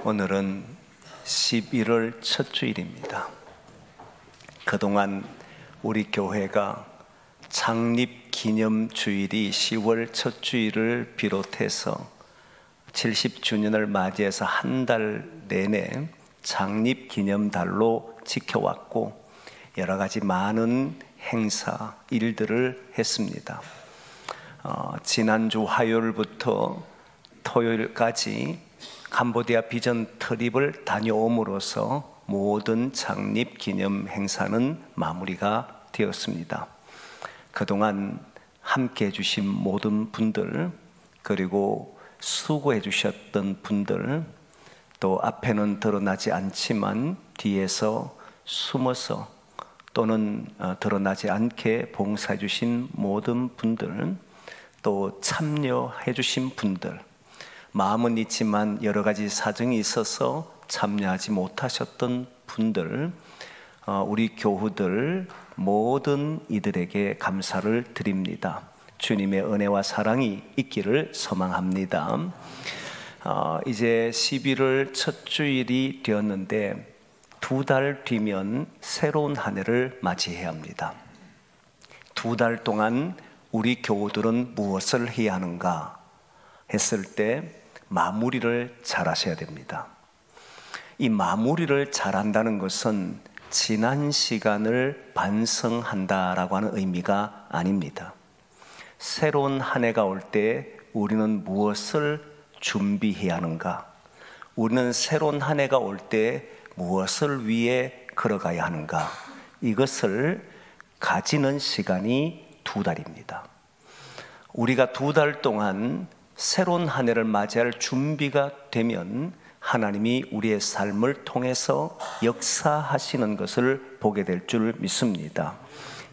오늘은 11월 첫 주일입니다. 그동안 우리 교회가 창립 기념 주일이 10월 첫 주일을 비롯해서 70주년을 맞이해서 한 달 내내 창립 기념달로 지켜왔고 여러 가지 많은 행사, 일들을 했습니다. 지난주 화요일부터 토요일까지 캄보디아 비전 트립을 다녀옴으로써 모든 창립 기념 행사는 마무리가 되었습니다. 그동안 함께 해주신 모든 분들, 그리고 수고해 주셨던 분들, 또 앞에는 드러나지 않지만 뒤에서 숨어서 또는 드러나지 않게 봉사해 주신 모든 분들, 또 참여해 주신 분들, 마음은 있지만 여러 가지 사정이 있어서 참여하지 못하셨던 분들, 우리 교우들 모든 이들에게 감사를 드립니다. 주님의 은혜와 사랑이 있기를 소망합니다. 이제 11월 첫 주일이 되었는데 2달 뒤면 새로운 한 해를 맞이해야 합니다. 2달 동안 우리 교우들은 무엇을 해야 하는가 했을 때 마무리를 잘 하셔야 됩니다. 이 마무리를 잘한다는 것은 지난 시간을 반성한다라고 하는 의미가 아닙니다. 새로운 한 해가 올 때 우리는 무엇을 준비해야 하는가? 우리는 새로운 한 해가 올 때 무엇을 위해 걸어가야 하는가? 이것을 가지는 시간이 2달입니다. 우리가 2달 동안 새로운 한 해를 맞이할 준비가 되면 하나님이 우리의 삶을 통해서 역사하시는 것을 보게 될 줄 믿습니다.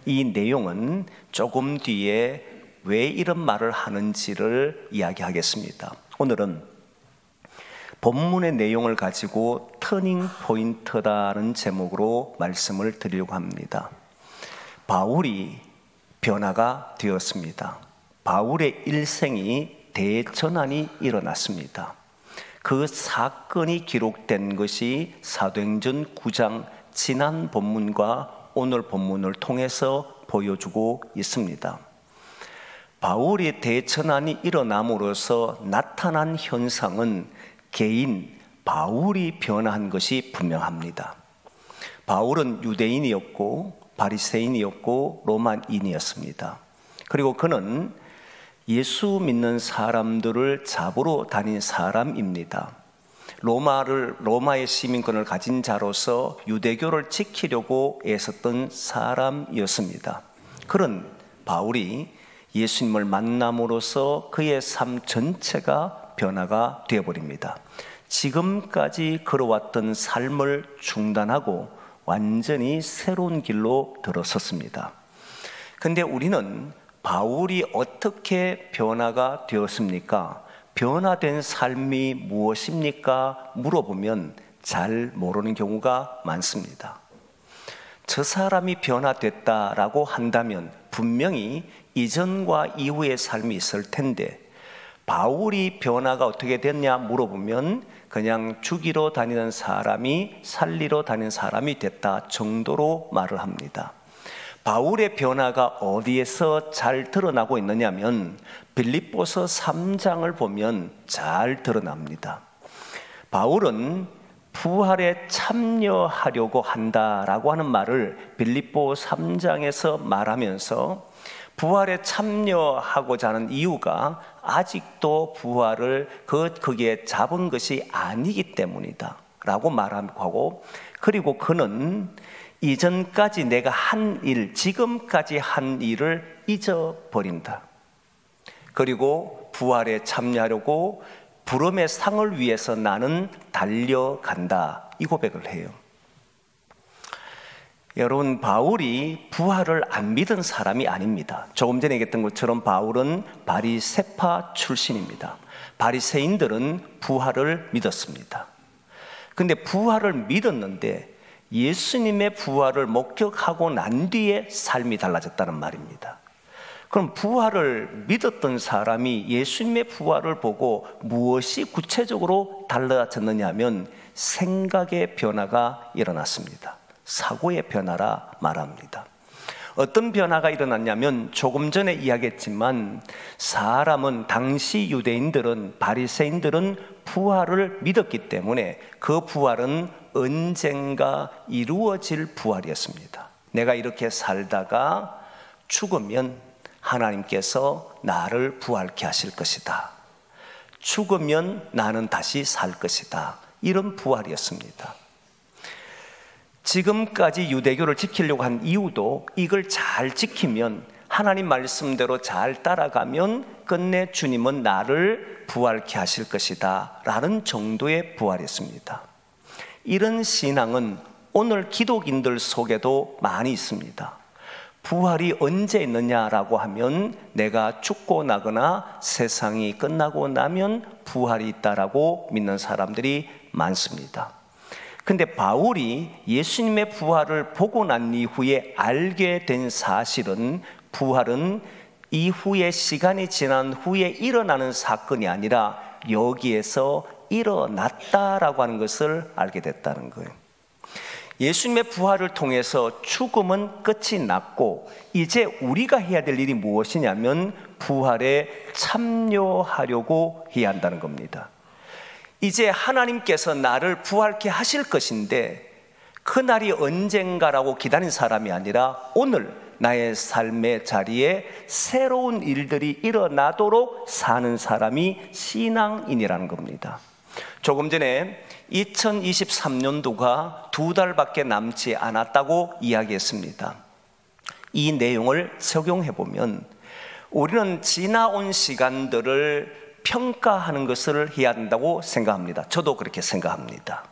이 내용은 조금 뒤에 왜 이런 말을 하는지를 이야기하겠습니다. 오늘은 본문의 내용을 가지고 터닝 포인트라는 제목으로 말씀을 드리려고 합니다. 바울이 변화가 되었습니다. 바울의 일생이 대전환이 일어났습니다. 그 사건이 기록된 것이 사도행전 9장 지난 본문과 오늘 본문을 통해서 보여주고 있습니다. 바울의 대전환이 일어남으로써 나타난 현상은 개인 바울이 변화한 것이 분명합니다. 바울은 유대인이었고 바리새인이었고 로마인이었습니다. 그리고 그는 예수 믿는 사람들을 잡으러 다닌 사람입니다. 로마의 시민권을 가진 자로서 유대교를 지키려고 애썼던 사람이었습니다. 그런 바울이 예수님을 만남으로써 그의 삶 전체가 변화가 되어버립니다. 지금까지 걸어왔던 삶을 중단하고 완전히 새로운 길로 들어섰습니다. 그런데 우리는 바울이 어떻게 변화가 되었습니까? 변화된 삶이 무엇입니까? 물어보면 잘 모르는 경우가 많습니다. 저 사람이 변화됐다라고 한다면 분명히 이전과 이후의 삶이 있을 텐데 바울이 변화가 어떻게 됐냐 물어보면 그냥 죽이러 다니는 사람이 살리러 다니는 사람이 됐다 정도로 말을 합니다. 바울의 변화가 어디에서 잘 드러나고 있느냐면 빌립보서 3장을 보면 잘 드러납니다. 바울은 부활에 참여하려고 한다라고 하는 말을 빌립보 3장에서 말하면서 부활에 참여하고자 하는 이유가 아직도 부활을 거기에 잡은 것이 아니기 때문이다 라고 말하고, 그리고 그는 이전까지 내가 한 일, 지금까지 한 일을 잊어버린다. 그리고 부활에 참여하려고 부름의 상을 위해서 나는 달려간다. 이 고백을 해요. 여러분, 바울이 부활을 안 믿은 사람이 아닙니다. 조금 전에 얘기했던 것처럼 바울은 바리새파 출신입니다. 바리새인들은 부활을 믿었습니다. 그런데 부활을 믿었는데 예수님의 부활을 목격하고 난 뒤에 삶이 달라졌다는 말입니다. 그럼 부활을 믿었던 사람이 예수님의 부활을 보고 무엇이 구체적으로 달라졌느냐 하면 생각의 변화가 일어났습니다. 사고의 변화라 말합니다. 어떤 변화가 일어났냐면 조금 전에 이야기했지만 사람은 당시 유대인들은 바리새인들은 부활을 믿었기 때문에 그 부활은 언젠가 이루어질 부활이었습니다. 내가 이렇게 살다가 죽으면 하나님께서 나를 부활케 하실 것이다. 죽으면 나는 다시 살 것이다. 이런 부활이었습니다. 지금까지 유대교를 지키려고 한 이유도 이걸 잘 지키면, 하나님 말씀대로 잘 따라가면 끝내 주님은 나를 부활케 하실 것이다 라는 정도의 부활이었습니다. 이런 신앙은 오늘 기독인들 속에도 많이 있습니다. 부활이 언제 있느냐라고 하면 내가 죽고 나거나 세상이 끝나고 나면 부활이 있다라고 믿는 사람들이 많습니다. 근데 바울이 예수님의 부활을 보고 난 이후에 알게 된 사실은 부활은 이후에 시간이 지난 후에 일어나는 사건이 아니라 여기에서 일어났다라고 하는 것을 알게 됐다는 거예요. 예수님의 부활을 통해서 죽음은 끝이 났고 이제 우리가 해야 될 일이 무엇이냐면 부활에 참여하려고 해야 한다는 겁니다. 이제 하나님께서 나를 부활케 하실 것인데 그날이 언젠가라고 기다린 사람이 아니라 오늘 나의 삶의 자리에 새로운 일들이 일어나도록 사는 사람이 신앙인이라는 겁니다. 조금 전에 2023년도가 2달밖에 남지 않았다고 이야기했습니다. 이 내용을 적용해 보면 우리는 지나온 시간들을 평가하는 것을 해야 한다고 생각합니다. 저도 그렇게 생각합니다.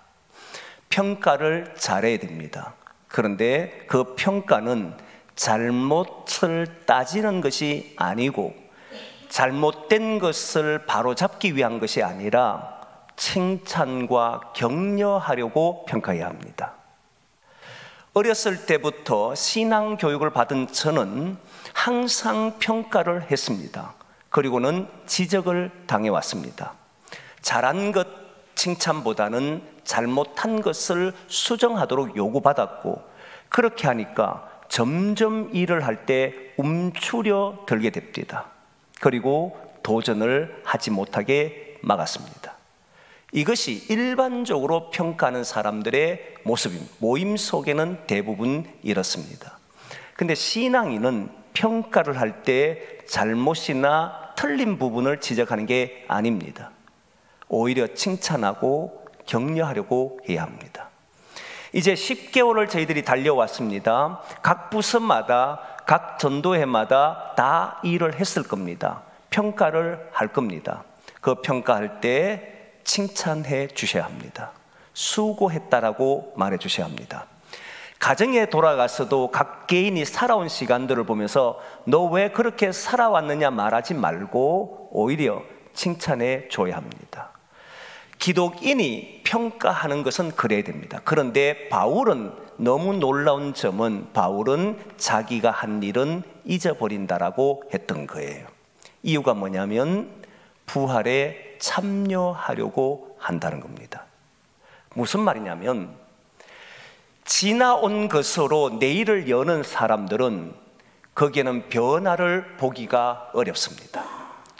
평가를 잘해야 됩니다. 그런데 그 평가는 잘못을 따지는 것이 아니고 잘못된 것을 바로잡기 위한 것이 아니라 칭찬과 격려하려고 평가해야 합니다. 어렸을 때부터 신앙 교육을 받은 저는 항상 평가를 했습니다. 그리고는 지적을 당해왔습니다. 잘한 것 칭찬보다는 잘못한 것을 수정하도록 요구받았고 그렇게 하니까 점점 일을 할 때 움츠려 들게 됩니다. 그리고 도전을 하지 못하게 막았습니다. 이것이 일반적으로 평가하는 사람들의 모습입니다. 모임 속에는 대부분 이렇습니다. 근데 신앙인은 평가를 할 때 잘못이나 틀린 부분을 지적하는 게 아닙니다. 오히려 칭찬하고 격려하려고 해야 합니다. 이제 10개월을 저희들이 달려왔습니다. 각 부서마다 각 전도회마다 다 일을 했을 겁니다. 평가를 할 겁니다. 그 평가할 때 칭찬해 주셔야 합니다. 수고했다라고 말해 주셔야 합니다. 가정에 돌아가서도 각 개인이 살아온 시간들을 보면서 너 왜 그렇게 살아왔느냐 말하지 말고 오히려 칭찬해 줘야 합니다. 기독인이 평가하는 것은 그래야 됩니다. 그런데 바울은 너무 놀라운 점은 바울은 자기가 한 일은 잊어버린다라고 했던 거예요. 이유가 뭐냐면 부활에 참여하려고 한다는 겁니다. 무슨 말이냐면 지나온 것으로 내일을 여는 사람들은 거기에는 변화를 보기가 어렵습니다.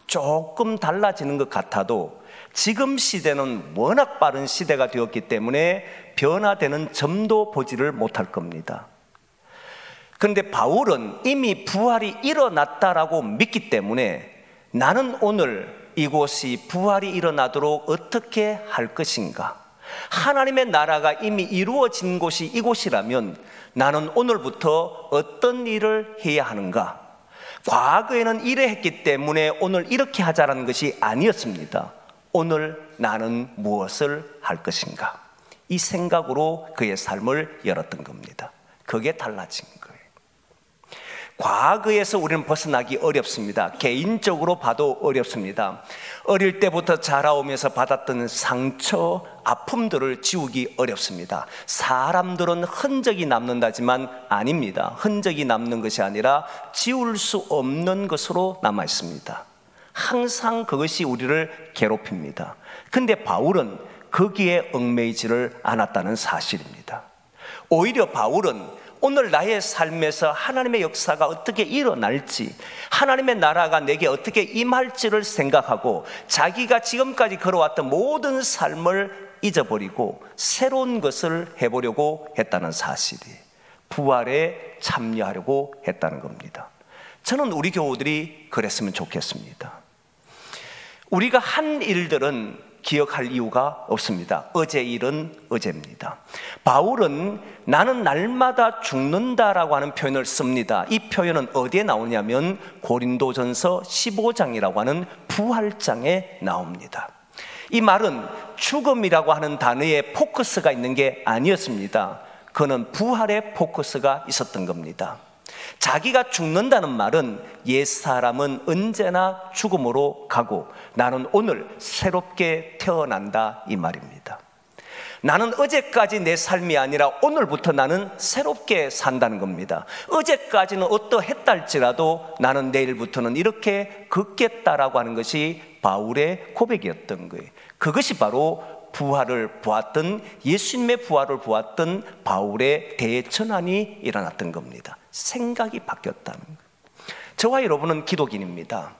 조금 달라지는 것 같아도 지금 시대는 워낙 빠른 시대가 되었기 때문에 변화되는 점도 보지를 못할 겁니다. 그런데 바울은 이미 부활이 일어났다라고 믿기 때문에 나는 오늘 이곳이 부활이 일어나도록 어떻게 할 것인가? 하나님의 나라가 이미 이루어진 곳이 이곳이라면 나는 오늘부터 어떤 일을 해야 하는가? 과거에는 이래 했기 때문에 오늘 이렇게 하자라는 것이 아니었습니다. 오늘 나는 무엇을 할 것인가? 이 생각으로 그의 삶을 열었던 겁니다. 그게 달라진 거예요. 과거에서 우리는 벗어나기 어렵습니다. 개인적으로 봐도 어렵습니다. 어릴 때부터 자라오면서 받았던 상처, 아픔들을 지우기 어렵습니다. 사람들은 흔적이 남는다지만 아닙니다. 흔적이 남는 것이 아니라 지울 수 없는 것으로 남아 있습니다. 항상 그것이 우리를 괴롭힙니다. 근데 바울은 거기에 얽매이지를 않았다는 사실입니다. 오히려 바울은 오늘 나의 삶에서 하나님의 역사가 어떻게 일어날지, 하나님의 나라가 내게 어떻게 임할지를 생각하고 자기가 지금까지 걸어왔던 모든 삶을 잊어버리고 새로운 것을 해보려고 했다는 사실이, 부활에 참여하려고 했다는 겁니다. 저는 우리 교우들이 그랬으면 좋겠습니다. 우리가 한 일들은 기억할 이유가 없습니다. 어제 일은 어제입니다. 바울은 나는 날마다 죽는다라고 하는 표현을 씁니다. 이 표현은 어디에 나오냐면 고린도전서 15장이라고 하는 부활장에 나옵니다. 이 말은 죽음이라고 하는 단어에 포커스가 있는 게 아니었습니다. 그는 부활에 포커스가 있었던 겁니다. 자기가 죽는다는 말은 옛사람은 언제나 죽음으로 가고 나는 오늘 새롭게 태어난다, 이 말입니다. 나는 어제까지 내 삶이 아니라 오늘부터 나는 새롭게 산다는 겁니다. 어제까지는 어떠했다 할지라도 나는 내일부터는 이렇게 걷겠다라고 하는 것이 바울의 고백이었던 거예요. 그것이 바로 부활을 보았던, 예수님의 부활을 보았던 바울의 대전환이 일어났던 겁니다. 생각이 바뀌었다는 거예요. 저와 여러분은 기독인입니다.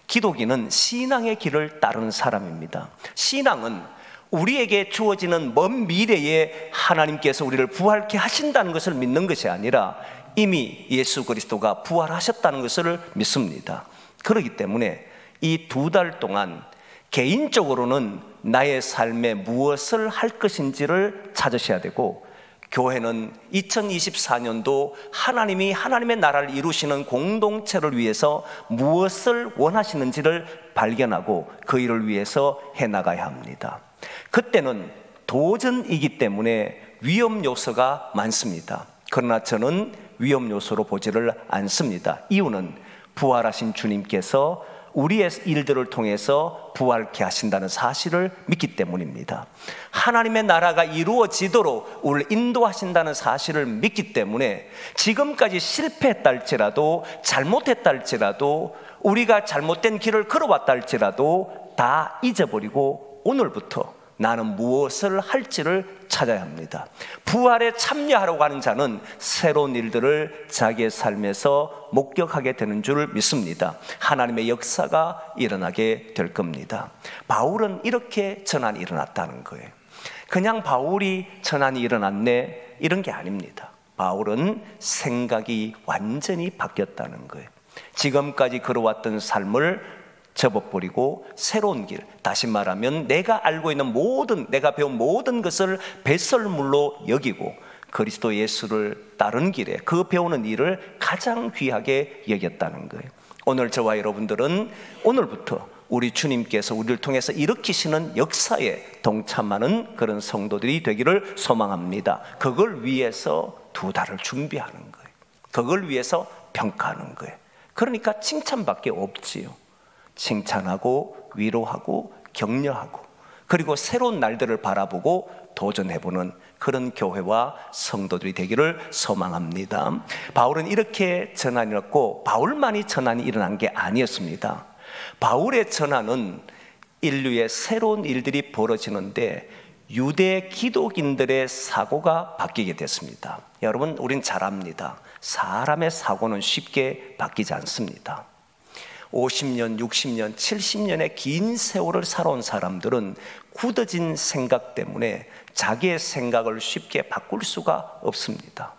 기독인은 신앙의 길을 따르는 사람입니다. 신앙은 우리에게 주어지는 먼 미래에 하나님께서 우리를 부활케 하신다는 것을 믿는 것이 아니라 이미 예수 그리스도가 부활하셨다는 것을 믿습니다. 그렇기 때문에 이 2달 동안 개인적으로는 나의 삶에 무엇을 할 것인지를 찾으셔야 되고, 교회는 2024년도 하나님이 하나님의 나라를 이루시는 공동체를 위해서 무엇을 원하시는지를 발견하고 그 일을 위해서 해나가야 합니다. 그때는 도전이기 때문에 위험 요소가 많습니다. 그러나 저는 위험 요소로 보지를 않습니다. 이유는 부활하신 주님께서 우리의 일들을 통해서 부활케 하신다는 사실을 믿기 때문입니다. 하나님의 나라가 이루어지도록 우리를 인도하신다는 사실을 믿기 때문에 지금까지 실패했다 할지라도, 잘못했다 할지라도, 우리가 잘못된 길을 걸어왔다 할지라도 다 잊어버리고 오늘부터 나는 무엇을 할지를 찾아야 합니다. 부활에 참여하려고 하는 자는 새로운 일들을 자기의 삶에서 목격하게 되는 줄 믿습니다. 하나님의 역사가 일어나게 될 겁니다. 바울은 이렇게 전환이 일어났다는 거예요. 그냥 바울이 전환이 일어났네, 이런 게 아닙니다. 바울은 생각이 완전히 바뀌었다는 거예요. 지금까지 걸어왔던 삶을 접어버리고 새로운 길, 다시 말하면 내가 알고 있는 모든, 내가 배운 모든 것을 배설물로 여기고 그리스도 예수를 따르는 길에 그 배우는 일을 가장 귀하게 여겼다는 거예요. 오늘 저와 여러분들은 오늘부터 우리 주님께서 우리를 통해서 일으키시는 역사에 동참하는 그런 성도들이 되기를 소망합니다. 그걸 위해서 2달을 준비하는 거예요. 그걸 위해서 평가하는 거예요. 그러니까 칭찬밖에 없지요. 칭찬하고 위로하고 격려하고 그리고 새로운 날들을 바라보고 도전해보는 그런 교회와 성도들이 되기를 소망합니다. 바울은 이렇게 전환이 일어났고 바울만이 전환이 일어난 게 아니었습니다. 바울의 전환은 인류의 새로운 일들이 벌어지는데 유대 기독인들의 사고가 바뀌게 됐습니다. 여러분, 우린 잘 압니다. 사람의 사고는 쉽게 바뀌지 않습니다. 50년, 60년, 70년의 긴 세월을 살아온 사람들은 굳어진 생각 때문에 자기의 생각을 쉽게 바꿀 수가 없습니다.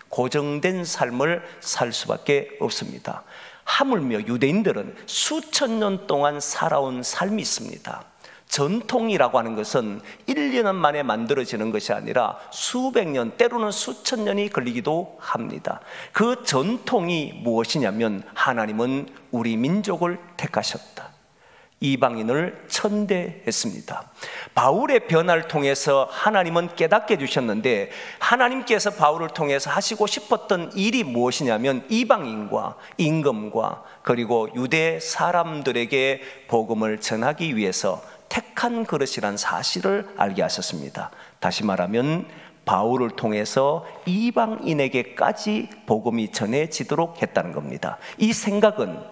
고정된 삶을 살 수밖에 없습니다. 하물며 유대인들은 수천 년 동안 살아온 삶이 있습니다. 전통이라고 하는 것은 1년 만에 만들어지는 것이 아니라 수백 년, 때로는 수천 년이 걸리기도 합니다. 그 전통이 무엇이냐면 하나님은 우리 민족을 택하셨다. 이방인을 천대했습니다. 바울의 변화를 통해서 하나님은 깨닫게 해주셨는데, 하나님께서 바울을 통해서 하시고 싶었던 일이 무엇이냐면 이방인과 임금과 그리고 유대 사람들에게 복음을 전하기 위해서 택한 그릇이란 사실을 알게 하셨습니다. 다시 말하면 바울을 통해서 이방인에게까지 복음이 전해지도록 했다는 겁니다. 이 생각은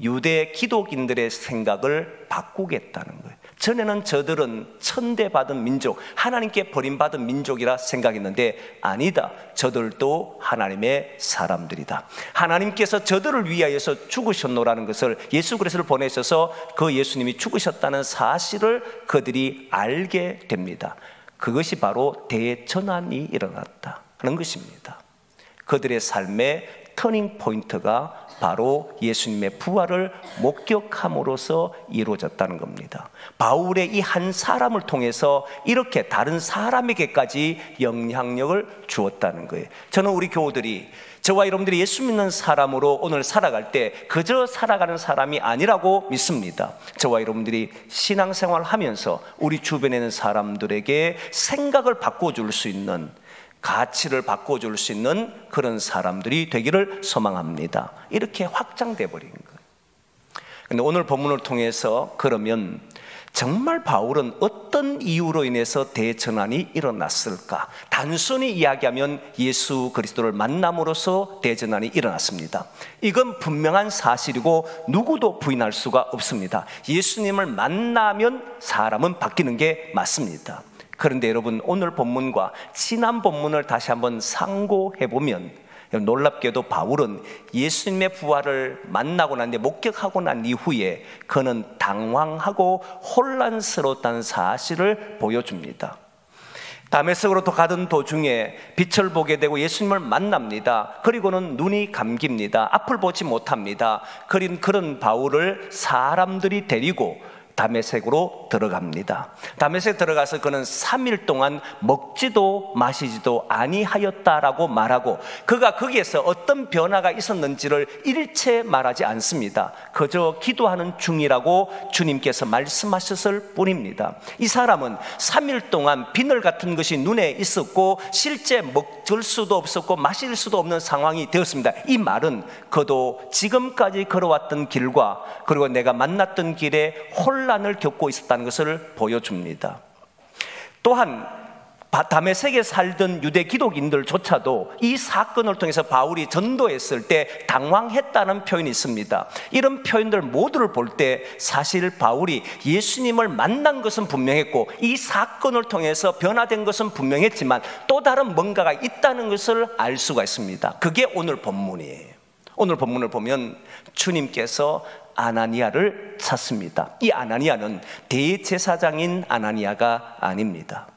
유대 기독인들의 생각을 바꾸겠다는 거예요. 전에는 저들은 천대받은 민족, 하나님께 버림받은 민족이라 생각했는데 아니다. 저들도 하나님의 사람들이다. 하나님께서 저들을 위하여서 죽으셨노라는 것을, 예수 그리스도를 보내셔서 그 예수님이 죽으셨다는 사실을 그들이 알게 됩니다. 그것이 바로 대전환이 일어났다 하는 것입니다. 그들의 삶의 터닝 포인트가 바로 예수님의 부활을 목격함으로써 이루어졌다는 겁니다. 바울의 이 한 사람을 통해서 이렇게 다른 사람에게까지 영향력을 주었다는 거예요. 저는 우리 교우들이, 저와 여러분들이 예수 믿는 사람으로 오늘 살아갈 때 그저 살아가는 사람이 아니라고 믿습니다. 저와 여러분들이 신앙생활을 하면서 우리 주변에 있는 사람들에게 생각을 바꿔줄 수 있는, 가치를 바꿔줄 수 있는 그런 사람들이 되기를 소망합니다. 이렇게 확장돼 버린 거예요. 근데 오늘 본문을 통해서 그러면 정말 바울은 어떤 이유로 인해서 대전환이 일어났을까? 단순히 이야기하면 예수 그리스도를 만남으로써 대전환이 일어났습니다. 이건 분명한 사실이고 누구도 부인할 수가 없습니다. 예수님을 만나면 사람은 바뀌는 게 맞습니다. 그런데 여러분, 오늘 본문과 지난 본문을 다시 한번 상고해보면 놀랍게도 바울은 예수님의 부활을 만나고 난 뒤에, 목격하고 난 이후에 그는 당황하고 혼란스러웠다는 사실을 보여줍니다. 다메섹으로 가던 도중에 빛을 보게 되고 예수님을 만납니다. 그리고는 눈이 감깁니다. 앞을 보지 못합니다. 그런 바울을 사람들이 데리고 다메섹으로 들어갑니다. 다메섹에 들어가서 그는 3일 동안 먹지도 마시지도 아니하였다라고 말하고, 그가 거기에서 어떤 변화가 있었는지를 일체 말하지 않습니다. 그저 기도하는 중이라고 주님께서 말씀하셨을 뿐입니다. 이 사람은 3일 동안 비늘 같은 것이 눈에 있었고 실제 먹을 수도 없었고 마실 수도 없는 상황이 되었습니다. 이 말은 그도 지금까지 걸어왔던 길과 그리고 내가 만났던 길에 혼란을 겪고 있었다는 것을 보여줍니다. 또한 다메섹에 살던 유대 기독인들조차도 이 사건을 통해서 바울이 전도했을 때 당황했다는 표현이 있습니다. 이런 표현들 모두를 볼 때 사실 바울이 예수님을 만난 것은 분명했고 이 사건을 통해서 변화된 것은 분명했지만 또 다른 뭔가가 있다는 것을 알 수가 있습니다. 그게 오늘 본문이에요. 오늘 본문을 보면 주님께서 아나니아를 찾습니다. 이 아나니아는 대제사장인 아나니아가 아닙니다.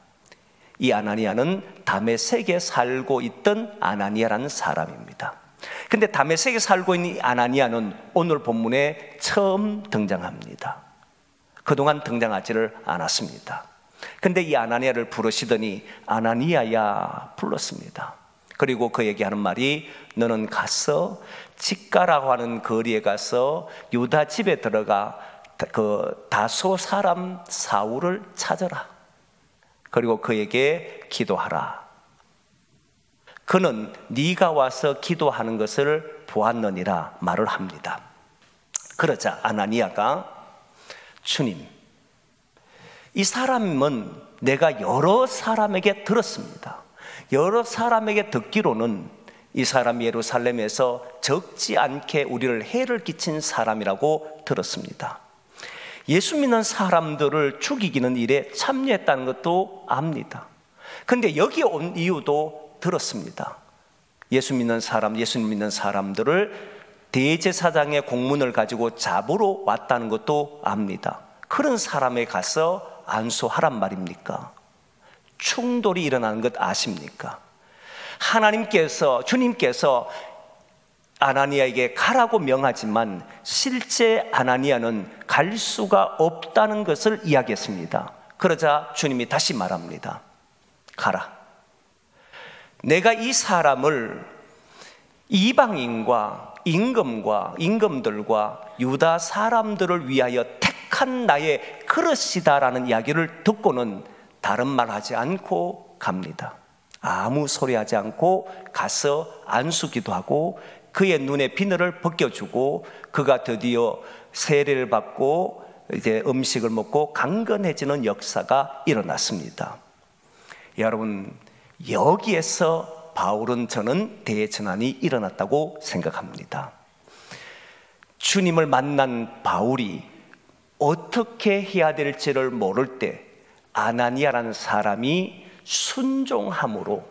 이 아나니아는 다메섹에 살고 있던 아나니아라는 사람입니다. 근데 다메섹에 살고 있는 이 아나니아는 오늘 본문에 처음 등장합니다. 그동안 등장하지를 않았습니다. 근데 이 아나니아를 부르시더니 아나니아야 불렀습니다. 그리고 그에게 하는 말이, 너는 가서 직가라고 하는 거리에 가서 유다 집에 들어가 그 다소 사람 사울을 찾아라. 그리고 그에게 기도하라. 그는 네가 와서 기도하는 것을 보았느니라 말을 합니다. 그러자 아나니아가, 주님, 이 사람은 내가 여러 사람에게 들었습니다. 여러 사람에게 듣기로는 이 사람이 예루살렘에서 적지 않게 우리를 해를 끼친 사람이라고 들었습니다. 예수 믿는 사람들을 죽이기는 일에 참여했다는 것도 압니다. 그런데 여기 온 이유도 들었습니다. 예수님 믿는 사람들을 대제사장의 공문을 가지고 잡으러 왔다는 것도 압니다. 그런 사람에 가서 안수하란 말입니까? 충돌이 일어나는 것 아십니까? 주님께서 아나니아에게 가라고 명하지만 실제 아나니아는 갈 수가 없다는 것을 이야기했습니다. 그러자 주님이 다시 말합니다. 가라. 내가 이 사람을 이방인과 임금들과 유다 사람들을 위하여 택 택한 나의 그릇이다라는 이야기를 듣고는 다른 말 하지 않고 갑니다. 아무 소리 하지 않고 가서 안수기도 하고 그의 눈에 비늘을 벗겨주고 그가 드디어 세례를 받고 이제 음식을 먹고 강건해지는 역사가 일어났습니다. 여러분, 여기에서 바울은 저는 대전환이 일어났다고 생각합니다. 주님을 만난 바울이 어떻게 해야 될지를 모를 때 아나니아라는 사람이 순종함으로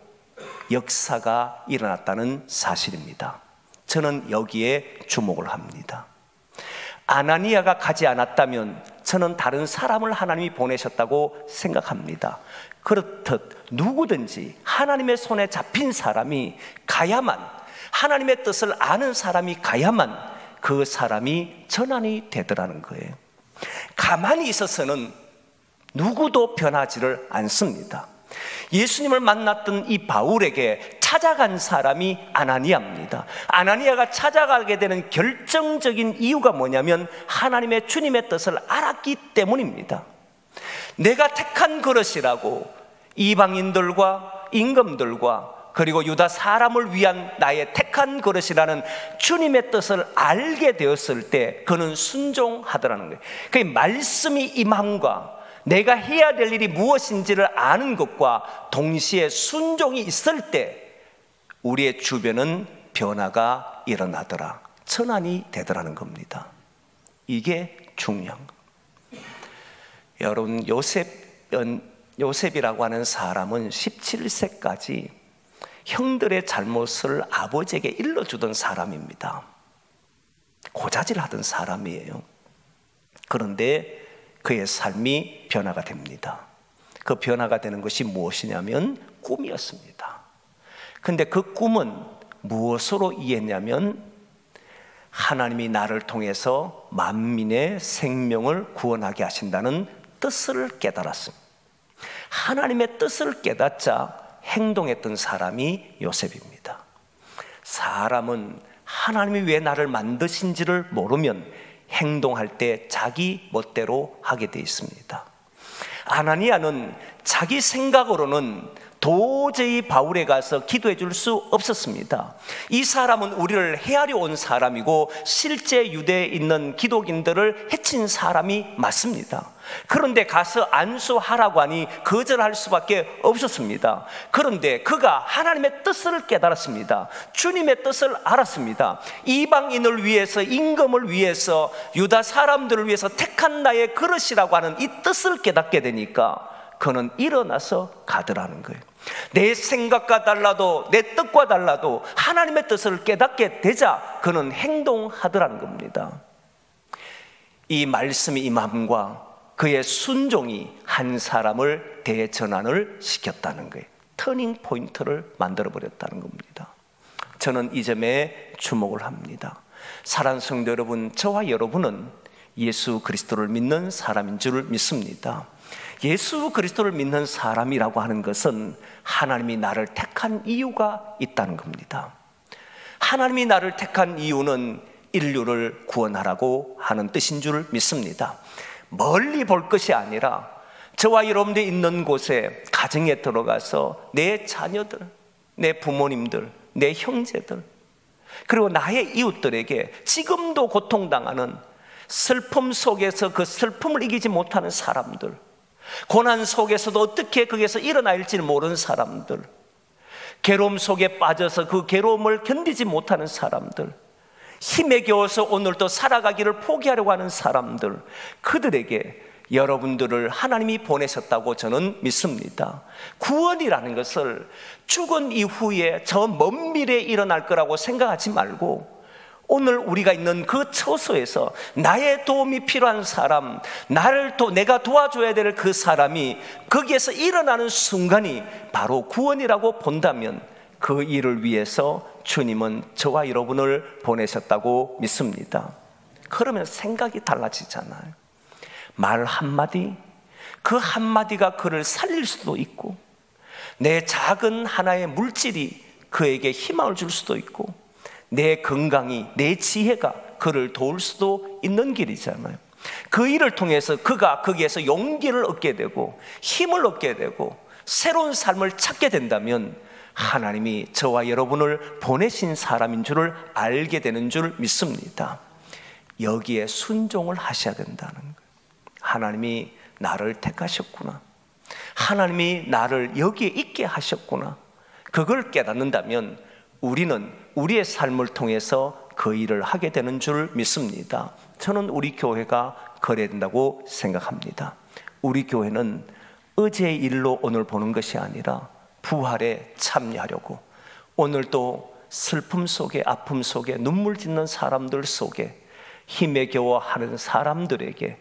역사가 일어났다는 사실입니다. 저는 여기에 주목을 합니다. 아나니아가 가지 않았다면 저는 다른 사람을 하나님이 보내셨다고 생각합니다. 그렇듯 누구든지 하나님의 손에 잡힌 사람이 가야만, 하나님의 뜻을 아는 사람이 가야만 그 사람이 전환이 되더라는 거예요. 가만히 있어서는 누구도 변하지를 않습니다. 예수님을 만났던 이 바울에게 찾아간 사람이 아나니아입니다. 아나니아가 찾아가게 되는 결정적인 이유가 뭐냐면 하나님의 주님의 뜻을 알았기 때문입니다. 내가 택한 그릇이라고 이방인들과 임금들과 그리고 유다 사람을 위한 나의 택한 그릇이라는 주님의 뜻을 알게 되었을 때 그는 순종하더라는 거예요. 그 말씀이 임함과 내가 해야 될 일이 무엇인지를 아는 것과 동시에 순종이 있을 때 우리의 주변은 변화가 일어나더라, 전환이 되더라는 겁니다. 이게 중요한 거예요. 여러분, 요셉이라고 하는 사람은 17세까지 형들의 잘못을 아버지에게 일러주던 사람입니다. 고자질 하던 사람이에요. 그런데 그의 삶이 변화가 됩니다. 그 변화가 되는 것이 무엇이냐면 꿈이었습니다. 근데 그 꿈은 무엇으로 이해했냐면 하나님이 나를 통해서 만민의 생명을 구원하게 하신다는 뜻을 깨달았습니다. 하나님의 뜻을 깨닫자 행동했던 사람이 요셉입니다. 사람은 하나님이 왜 나를 만드신지를 모르면 행동할 때 자기 멋대로 하게 돼 있습니다. 아나니아는 자기 생각으로는 도저히 바울에 가서 기도해 줄 수 없었습니다. 이 사람은 우리를 헤아려 온 사람이고 실제 유대에 있는 기독인들을 해친 사람이 맞습니다. 그런데 가서 안수하라고 하니 거절할 수밖에 없었습니다. 그런데 그가 하나님의 뜻을 깨달았습니다. 주님의 뜻을 알았습니다. 이방인을 위해서, 임금을 위해서, 유다 사람들을 위해서 택한 나의 그릇이라고 하는 이 뜻을 깨닫게 되니까 그는 일어나서 가더라는 거예요. 내 생각과 달라도, 내 뜻과 달라도 하나님의 뜻을 깨닫게 되자 그는 행동하더라는 겁니다. 이 말씀이 임함과 그의 순종이 한 사람을 대전환을 시켰다는 거예요. 터닝 포인트를 만들어버렸다는 겁니다. 저는 이 점에 주목을 합니다. 사랑하는 성도 여러분, 저와 여러분은 예수 그리스도를 믿는 사람인 줄 믿습니다. 예수 그리스도를 믿는 사람이라고 하는 것은 하나님이 나를 택한 이유가 있다는 겁니다. 하나님이 나를 택한 이유는 인류를 구원하라고 하는 뜻인 줄 믿습니다. 멀리 볼 것이 아니라 저와 여러분들이 있는 곳에 가정에 들어가서 내 자녀들, 내 부모님들, 내 형제들, 그리고 나의 이웃들에게 지금도 고통당하는 슬픔 속에서 그 슬픔을 이기지 못하는 사람들, 고난 속에서도 어떻게 거기에서 일어날지를 모르는 사람들, 괴로움 속에 빠져서 그 괴로움을 견디지 못하는 사람들, 힘에 겨워서 오늘도 살아가기를 포기하려고 하는 사람들, 그들에게 여러분들을 하나님이 보내셨다고 저는 믿습니다. 구원이라는 것을 죽은 이후에 저 먼 미래에 일어날 거라고 생각하지 말고 오늘 우리가 있는 그 처소에서 나의 도움이 필요한 사람, 내가 도와줘야 될 그 사람이 거기에서 일어나는 순간이 바로 구원이라고 본다면 그 일을 위해서 주님은 저와 여러분을 보내셨다고 믿습니다. 그러면 생각이 달라지잖아요. 말 한마디, 그 한마디가 그를 살릴 수도 있고 내 작은 하나의 물질이 그에게 희망을 줄 수도 있고 내 건강이, 내 지혜가 그를 도울 수도 있는 길이잖아요. 그 일을 통해서 그가 거기에서 용기를 얻게 되고 힘을 얻게 되고 새로운 삶을 찾게 된다면 하나님이 저와 여러분을 보내신 사람인 줄을 알게 되는 줄 믿습니다. 여기에 순종을 하셔야 된다는 거예요. 하나님이 나를 택하셨구나, 하나님이 나를 여기에 있게 하셨구나, 그걸 깨닫는다면 우리는 우리의 삶을 통해서 그 일을 하게 되는 줄 믿습니다. 저는 우리 교회가 그래야 된다고 생각합니다. 우리 교회는 어제의 일로 오늘 보는 것이 아니라 부활에 참여하려고, 오늘도 슬픔 속에, 아픔 속에, 눈물 짓는 사람들 속에 힘에 겨워하는 사람들에게,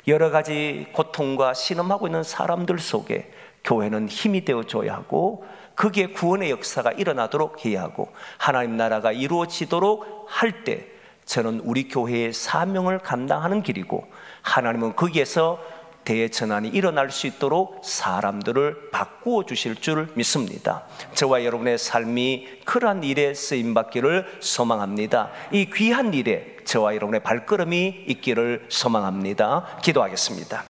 여러 가지 고통과 신음하고 있는 사람들 속에 교회는 힘이 되어줘야 하고, 그게 구원의 역사가 일어나도록 해야 하고, 하나님 나라가 이루어지도록 할 때 저는 우리 교회의 사명을 감당하는 길이고, 하나님은 거기에서 대전환이 일어날 수 있도록 사람들을 바꾸어 주실 줄 믿습니다. 저와 여러분의 삶이 그러한 일에 쓰임받기를 소망합니다. 이 귀한 일에 저와 여러분의 발걸음이 있기를 소망합니다. 기도하겠습니다.